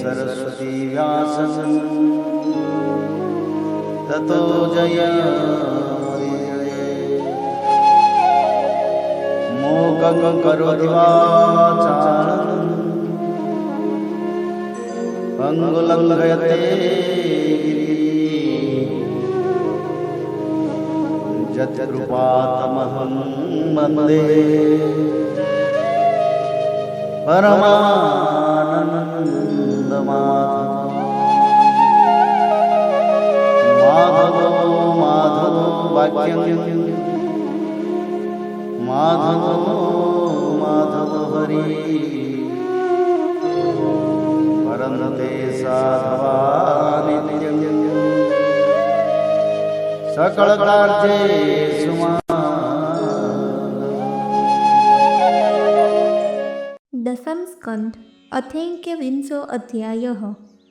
सरस्वती व्यासं ततो जयमुदीरये। मूकं करोति वाचालं पंगुलं लङ्घयते यत्कृपातमहं वन्दे परमानन्दमाधवो माधवो वाक्यं माधवो हरि परन्ते साधवा नित्यं सकलकार्येषु दशम स्कंध अथेंक्य विंशो अध्याय।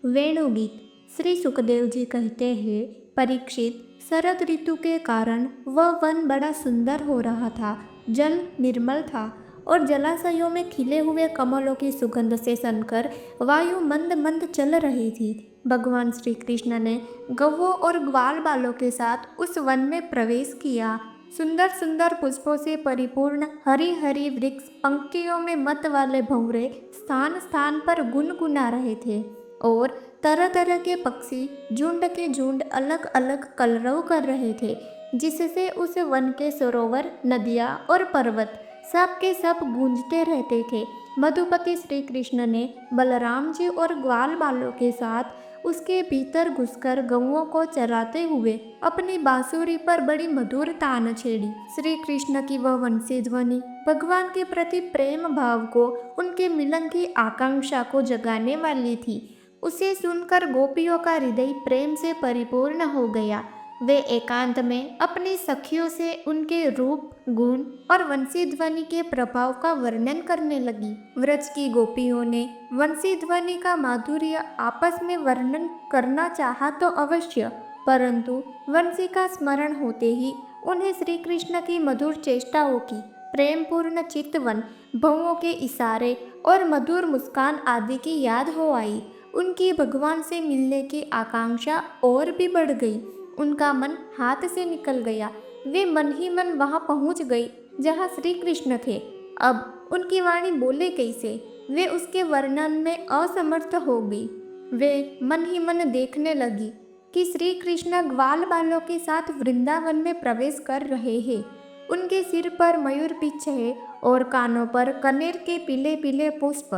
वेणुगीत। श्री सुखदेव जी कहते हैं, परीक्षित, शरद ऋतु के कारण वह वन बड़ा सुंदर हो रहा था। जल निर्मल था और जलाशयों में खिले हुए कमलों की सुगंध से सनकर वायु मंद मंद चल रही थी। भगवान श्री कृष्ण ने गौओं और ग्वाल बालों के साथ उस वन में प्रवेश किया। सुंदर सुंदर पुष्पों से परिपूर्ण हरी हरी वृक्ष पंक्तियों में मत वाले भंवरे स्थान स्थान पर गुनगुना रहे थे और तरह तरह के पक्षी झुंड के झुंड अलग अलग कलरव कर रहे थे, जिससे उस वन के सरोवर, नदियाँ और पर्वत सब के सब गूंजते रहते थे। मधुपति श्री कृष्ण ने बलराम जी और ग्वाल बालों के साथ उसके भीतर घुसकर गौओं को चराते हुए अपनी बांसुरी पर बड़ी मधुर तान छेड़ी। श्री कृष्ण की वह वंशी ध्वनि भगवान के प्रति प्रेम भाव को, उनके मिलन की आकांक्षा को जगाने वाली थी। उसे सुनकर गोपियों का हृदय प्रेम से परिपूर्ण हो गया। वे एकांत में अपनी सखियों से उनके रूप, गुण और वंशी ध्वनि के प्रभाव का वर्णन करने लगी। व्रज की गोपियों ने वंशी ध्वनि का माधुर्य आपस में वर्णन करना चाहा तो अवश्य, परंतु वंशी का स्मरण होते ही उन्हें श्री कृष्ण की मधुर चेष्टाओं की प्रेमपूर्ण चितवन, भवों के इशारे और मधुर मुस्कान आदि की याद हो आई। उनकी भगवान से मिलने की आकांक्षा और भी बढ़ गई। उनका मन हाथ से निकल गया। वे मन ही मन वहां पहुंच गई जहां श्री कृष्ण थे। अब उनकी वाणी बोले कैसे, वे उसके वर्णन में असमर्थ हो गई। वे मन ही मन देखने लगी कि श्री कृष्ण ग्वाल बालों के साथ वृंदावन में प्रवेश कर रहे हैं। उनके सिर पर मयूर पिच्छ है और कानों पर कनेर के पीले पीले पुष्प,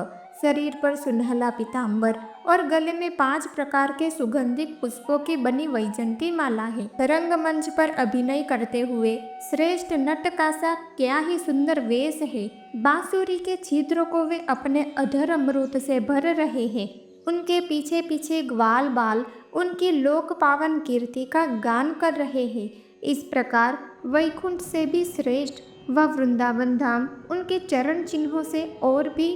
शरीर पर सुनहला पीताम्बर और गले में 5 प्रकार के सुगंधित पुष्पों की बनी वैजंती माला है। रंगमंच पर अभिनय करते हुए श्रेष्ठ नट का सा क्या ही सुंदर वेश है। बांसुरी के छिद्रों को वे अपने अधर अमृत से भर रहे हैं। उनके पीछे पीछे ग्वाल बाल उनकी लोक पावन कीर्ति का गान कर रहे हैं। इस प्रकार वैकुंठ से भी श्रेष्ठ वह वृंदावन धाम उनके चरण चिन्हों से और भी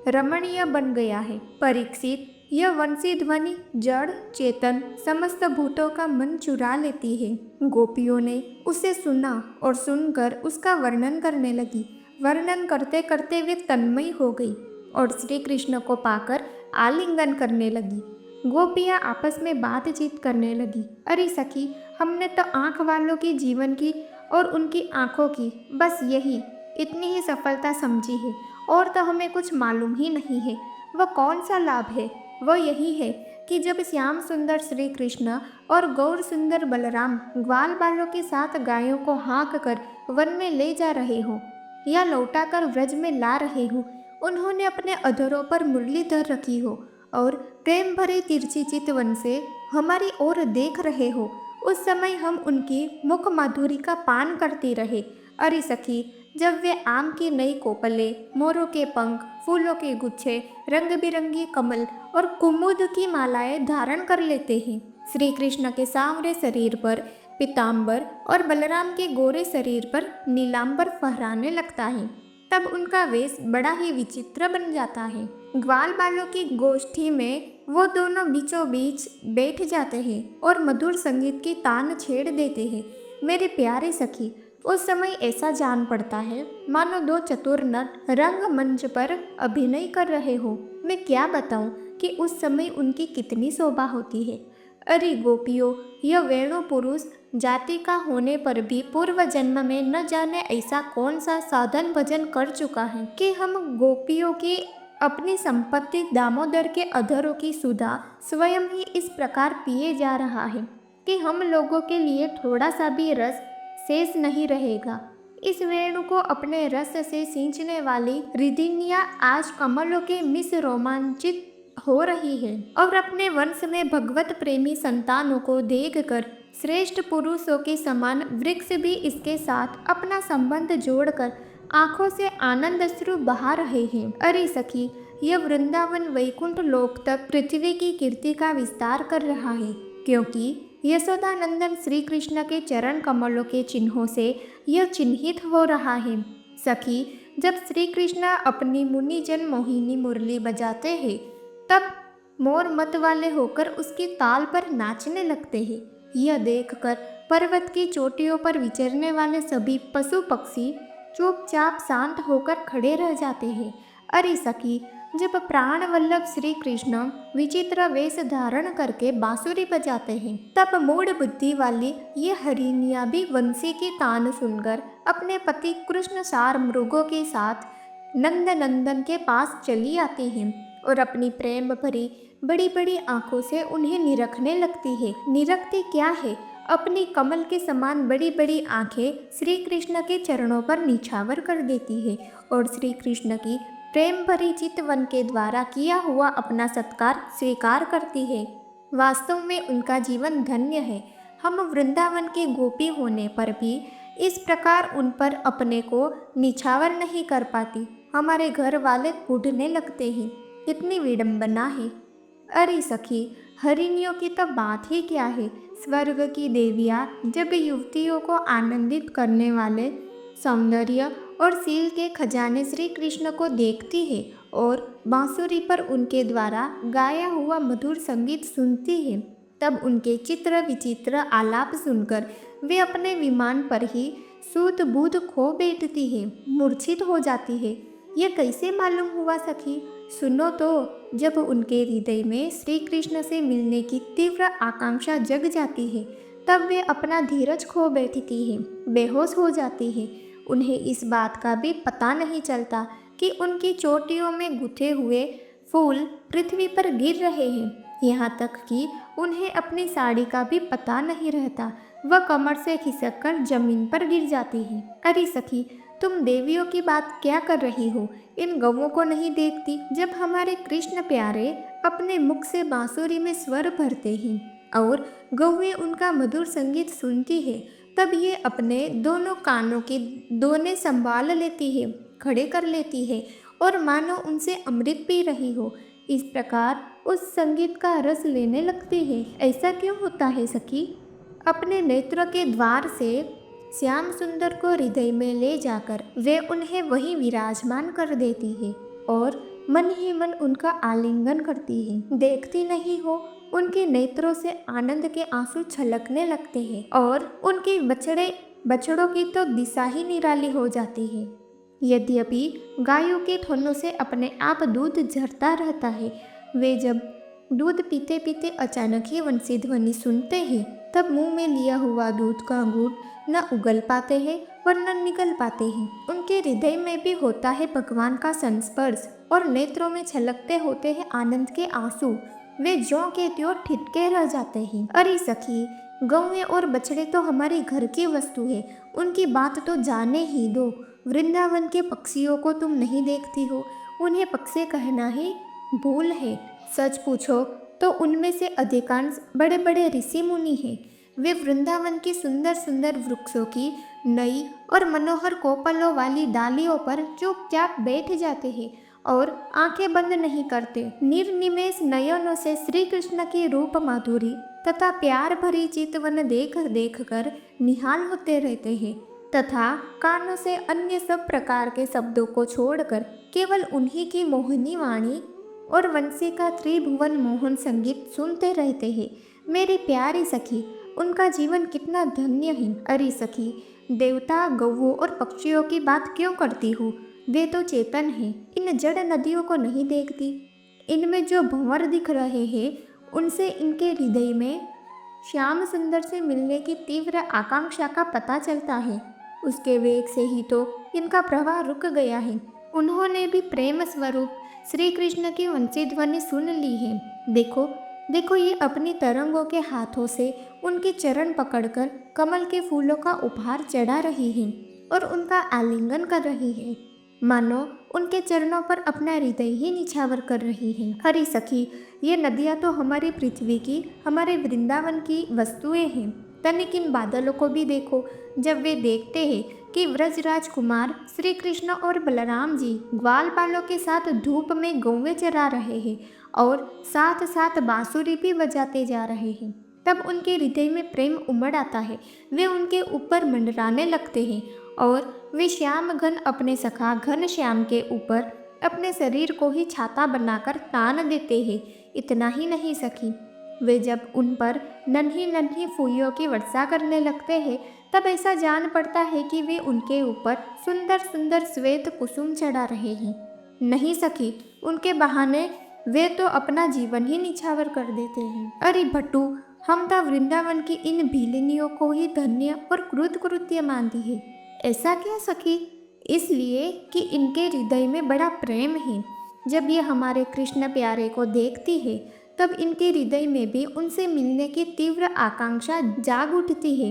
रमणीय बन गया है। परीक्षित, यह वंशी ध्वनि जड़ चेतन समस्त भूतों का मन चुरा लेती है। गोपियों ने उसे सुना और सुनकर उसका वर्णन करने लगी। वर्णन करते करते वे तन्मयी हो गई और श्री कृष्ण को पाकर आलिंगन करने लगी। गोपियाँ आपस में बातचीत करने लगी। अरे सखी, हमने तो आँख वालों की जीवन की और उनकी आँखों की बस यही इतनी ही सफलता समझी है, और तो हमें कुछ मालूम ही नहीं है। वह कौन सा लाभ है? वह यही है कि जब श्याम सुंदर श्री कृष्ण और गौर सुंदर बलराम ग्वाल बालों के साथ गायों को हाँक कर वन में ले जा रहे हो या लौटा कर व्रज में ला रहे हो, उन्होंने अपने अधरों पर मुरली धर रखी हो और प्रेम भरे तिरछी चितवन से हमारी ओर देख रहे हो, उस समय हम उनकी मुख माधुरी का पान करते रहे। अरे सखी, जब वे आम की नई कोपले, मोरों के पंख, फूलों के गुच्छे, रंग बिरंगी कमल और कुमुद की मालाएं धारण कर लेते हैं, श्री कृष्ण के सांवरे शरीर पर पीताम्बर और बलराम के गोरे शरीर पर नीलांबर फहराने लगता है, तब उनका वेश बड़ा ही विचित्र बन जाता है। ग्वाल बालों की गोष्ठी में वो दोनों बीचों बीच बैठ जाते हैं और मधुर संगीत की तान छेड़ देते हैं। मेरे प्यारे सखी, उस समय ऐसा जान पड़ता है मानो 2 चतुर नट रंग मंच पर अभिनय कर रहे हो। मैं क्या बताऊं, कि उस समय उनकी कितनी शोभा होती है। अरे गोपियों, यह वेणु पुरुष जाति का होने पर भी पूर्व जन्म में न जाने ऐसा कौन सा साधन भजन कर चुका है कि हम गोपियों की अपनी संपत्ति दामोदर के अधरों की सुधा स्वयं ही इस प्रकार पिए जा रहा है कि हम लोगों के लिए थोड़ा सा भी रस शेष नहीं रहेगा। इस वेणु को अपने रस से सींचने वाली रिदिनिया आज कमलों के मिस रोमांचित हो रही है और अपने वंश में भगवत प्रेमी संतानों को देखकर श्रेष्ठ पुरुषों के समान वृक्ष भी इसके साथ अपना संबंध जोड़कर आंखों से आनंद अश्रु बहा रहे हैं। अरे सखी, यह वृंदावन वैकुंठ लोक तक पृथ्वी की कीर्ति का विस्तार कर रहा है, क्योंकि यशोदानंदन श्री कृष्ण के चरण कमलों के चिन्हों से यह चिन्हित हो रहा है। सखी, जब श्री कृष्ण अपनी मुनिजन मोहिनी मुरली बजाते हैं तब मोर मत वाले होकर उसकी ताल पर नाचने लगते हैं। यह देखकर पर्वत की चोटियों पर विचरने वाले सभी पशु पक्षी चुपचाप शांत होकर खड़े रह जाते हैं। अरे सखी, जब प्राण वल्लभ श्री कृष्ण विचित्र वेश धारण करके बांसुरी बजाते हैं तब मूढ़ बुद्धि वाली ये हरिणियाँ भी वंशी की तान सुनकर अपने पति कृष्ण सार मृगों के साथ नंद नंदन के पास चली आती हैं और अपनी प्रेम भरी बड़ी बड़ी आंखों से उन्हें निरखने लगती है। निरखती क्या है, अपनी कमल के समान बड़ी बड़ी आंखें श्री कृष्ण के चरणों पर निछावर कर देती है और श्री कृष्ण की प्रेम भरी चितवन के द्वारा किया हुआ अपना सत्कार स्वीकार करती है। वास्तव में उनका जीवन धन्य है। हम वृंदावन के गोपी होने पर भी इस प्रकार उन पर अपने को निछावर नहीं कर पाती। हमारे घर वाले कूटने लगते हैं, कितनी विडंबना है। अरे सखी, हरिणियों की तो बात ही क्या है। स्वर्ग की देवियाँ जब युवतियों को आनंदित करने वाले सौंदर्य और सील के खजाने श्री कृष्ण को देखती है और बांसुरी पर उनके द्वारा गाया हुआ मधुर संगीत सुनती है, तब उनके चित्र विचित्र आलाप सुनकर वे अपने विमान पर ही सूत बूध खो बैठती है, मूर्छित हो जाती है। यह कैसे मालूम हुआ सखी? सुनो तो, जब उनके हृदय में श्री कृष्ण से मिलने की तीव्र आकांक्षा जग जाती है तब वे अपना धीरज खो बैठती है, बेहोश हो जाती है। उन्हें इस बात का भी पता नहीं चलता कि उनकी चोटियों में गुथे हुए फूल पृथ्वी पर गिर रहे हैं। यहाँ तक कि उन्हें अपनी साड़ी का भी पता नहीं रहता, वह कमर से खिसक जमीन पर गिर जाती है। अरे सखी, तुम देवियों की बात क्या कर रही हो? इन गौओं को नहीं देखती? जब हमारे कृष्ण प्यारे अपने मुख से बांसुरी में स्वर भरते हैं और गौएं उनका मधुर संगीत सुनती है, तब ये अपने दोनों कानों के दोने संभाल लेती है, खड़े कर लेती है और मानो उनसे अमृत पी रही हो। इस प्रकार उस संगीत का रस लेने लगती है। ऐसा क्यों होता है सखी? अपने नेत्र के द्वार से श्याम सुंदर को हृदय में ले जाकर वे उन्हें वहीं विराजमान कर देती है और मन ही मन उनका आलिंगन करती है। देखती नहीं हो, उनके नेत्रों से आनंद के आंसू छलकने लगते हैं और उनके बछड़ों की तो दिशा ही निराली हो जाती है। यद्यपि गायों के थनों से अपने आप दूध झरता रहता है, वे जब दूध पीते पीते अचानक ही वंशी ध्वनि सुनते हैं तब मुंह में लिया हुआ दूध का घूंट न उगल पाते हैं और न निकल पाते हैं। उनके हृदय में भी होता है भगवान का संस्पर्श और नेत्रों में छलकते होते हैं आनंद के आंसू। वे ज्यों के त्यों ठिठके रह जाते हैं। अरे सखी, गौएं और बछड़े तो हमारे घर की वस्तु है, उनकी बात तो जाने ही दो। वृंदावन के पक्षियों को तुम नहीं देखती हो, उन्हें पक्षी कहना ही भूल है। सच पूछो तो उनमें से अधिकांश बड़े बड़े ऋषि मुनि हैं। वे वृंदावन की सुंदर सुंदर वृक्षों की नई और मनोहर कोपलों वाली डालियों पर चुपचाप बैठ जाते हैं और आंखें बंद नहीं करते। निर्निमेष नयनों से श्री कृष्ण की रूप माधुरी तथा प्यार भरी चितवन देख देख कर निहाल होते रहते हैं तथा कानों से अन्य सब प्रकार के शब्दों को छोड़कर केवल उन्हीं की मोहिनी वाणी और वंशी का त्रिभुवन मोहन संगीत सुनते रहते हैं। मेरी प्यारी सखी, उनका जीवन कितना धन्य है। अरे सखी, देवता गौओं और पक्षियों की बात क्यों करती हूँ? वे तो चेतन हैं, इन जड़ नदियों को नहीं देखती। इनमें जो भंवर दिख रहे हैं उनसे इनके हृदय में श्याम सुंदर से मिलने की तीव्र आकांक्षा का पता चलता है। उसके वेग से ही तो इनका प्रवाह रुक गया है। उन्होंने भी प्रेम स्वरूप श्री कृष्ण की ऊंची ध्वनि सुन ली है। देखो देखो, ये अपनी तरंगों के हाथों से उनके चरण पकड़कर कमल के फूलों का उपहार चढ़ा रही है और उनका आलिंगन कर रही है, मानो उनके चरणों पर अपना हृदय ही निछावर कर रही है। हरी सखी, ये नदियाँ तो हमारी पृथ्वी की, हमारे वृंदावन की वस्तुएं हैं। तनिक इन बादलों को भी देखो। जब वे देखते हैं कि व्रजराज कुमार श्री कृष्ण और बलराम जी ग्वाल बालों के साथ धूप में गौवें चरा रहे हैं और साथ साथ बांसुरी भी बजाते जा रहे हैं, तब उनके हृदय में प्रेम उमड़ आता है। वे उनके ऊपर मंडराने लगते हैं और वे श्याम घन अपने सखा घन श्याम के ऊपर अपने शरीर को ही छाता बनाकर तान देते हैं। इतना ही नहीं सखी, वे जब उन पर नन्ही नन्ही फूलियों की वर्षा करने लगते हैं तब ऐसा जान पड़ता है कि वे उनके ऊपर सुंदर सुंदर श्वेत कुसुम चढ़ा रहे हैं। नहीं सखी, उनके बहाने वे तो अपना जीवन ही निछावर कर देते हैं। अरे भट्टू, हम तो वृंदावन की इन भीलनियों को ही धन्य और कृतकृत्य मानती है। ऐसा क्या सखी? इसलिए कि इनके हृदय में बड़ा प्रेम है। जब ये हमारे कृष्ण प्यारे को देखती है तब इनके हृदय में भी उनसे मिलने की तीव्र आकांक्षा जाग उठती है।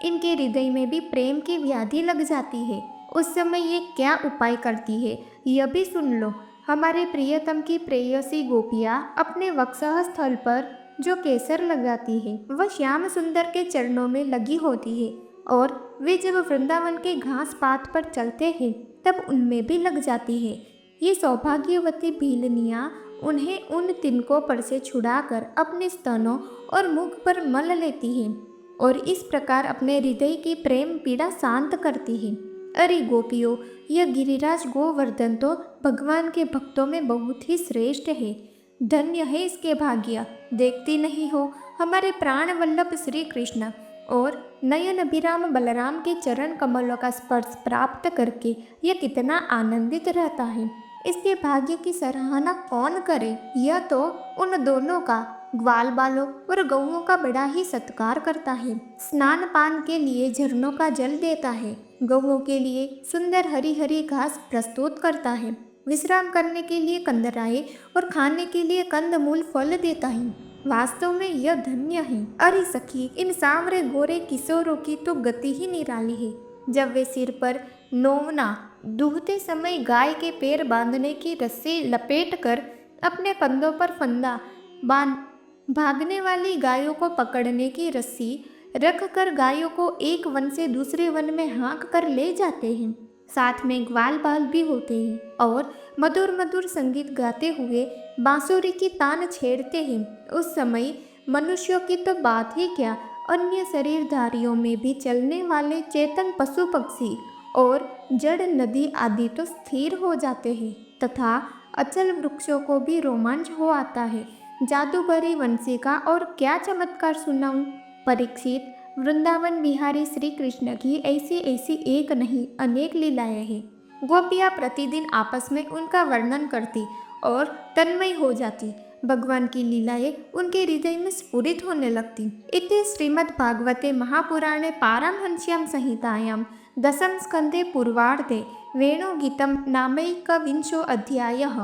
इनके हृदय में भी प्रेम की व्याधि लग जाती है। उस समय ये क्या उपाय करती है यह भी सुन लो। हमारे प्रियतम की प्रेयसी गोपियाँ अपने वक्षः स्थल पर जो केसर लगाती है वह श्याम सुंदर के चरणों में लगी होती है और वे जब वृंदावन के घास पात पर चलते हैं तब उनमें भी लग जाती है। ये सौभाग्यवती भीलनियाँ उन्हें उन तिनकों पर से छुड़ाकर अपने स्तनों और मुख पर मल लेती हैं और इस प्रकार अपने हृदय की प्रेम पीड़ा शांत करती है। अरे गोपियों, यह गिरिराज गोवर्धन तो भगवान के भक्तों में बहुत ही श्रेष्ठ है। धन्य है इसके भाग्य। देखती नहीं हो, हमारे प्राण वल्लभ श्री कृष्ण और नयन अभिराम बलराम के चरण कमलों का स्पर्श प्राप्त करके यह कितना आनंदित रहता है। इसके भाग्य की सराहना कौन करे? यह तो उन दोनों का, ग्वाल बालों और गौओं का बड़ा ही सत्कार करता है। स्नान पान के लिए झरनों का जल देता है, गौओं के लिए सुंदर हरी हरी घास प्रस्तुत करता है, विश्राम करने के लिए कंदराए और खाने के लिए कंदमूल फल देता है। वास्तव में यह धन्य है। अरे सखी, इन सांवरे गोरे किशोरों की तो गति ही निराली है। जब वे सिर पर नौवना दूहते समय गाय के पैर बांधने की रस्सी लपेटकर अपने कंधों पर फंदा बांध भागने वाली गायों को पकड़ने की रस्सी रखकर गायों को एक वन से दूसरे वन में हाँक कर ले जाते हैं। साथ में ग्वाल बाल भी होते हैं और मधुर मधुर संगीत गाते हुए बांसुरी की तान छेड़ते हैं। उस समय मनुष्यों की तो बात ही क्या, अन्य शरीरधारियों में भी चलने वाले चेतन पशु पक्षी और जड़ नदी आदि तो स्थिर हो जाते हैं तथा अचल वृक्षों को भी रोमांच हो आता है। जादूगरी वंशी का और क्या चमत्कार सुनाऊं? परीक्षित, वृंदावन बिहारी श्री कृष्ण की ऐसी ऐसी एक नहीं अनेक लीलाएं हैं। गोपियाँ प्रतिदिन आपस में उनका वर्णन करती और तन्मय हो जाती। भगवान की लीलाएं उनके हृदय में स्फुरित होने लगती। इति श्रीमद्भागवते महापुराणे पारमहंस्यां संहितायां दशम स्कंदे पूर्वार्धे वेणुगीतं नामैकविंशो अध्यायः।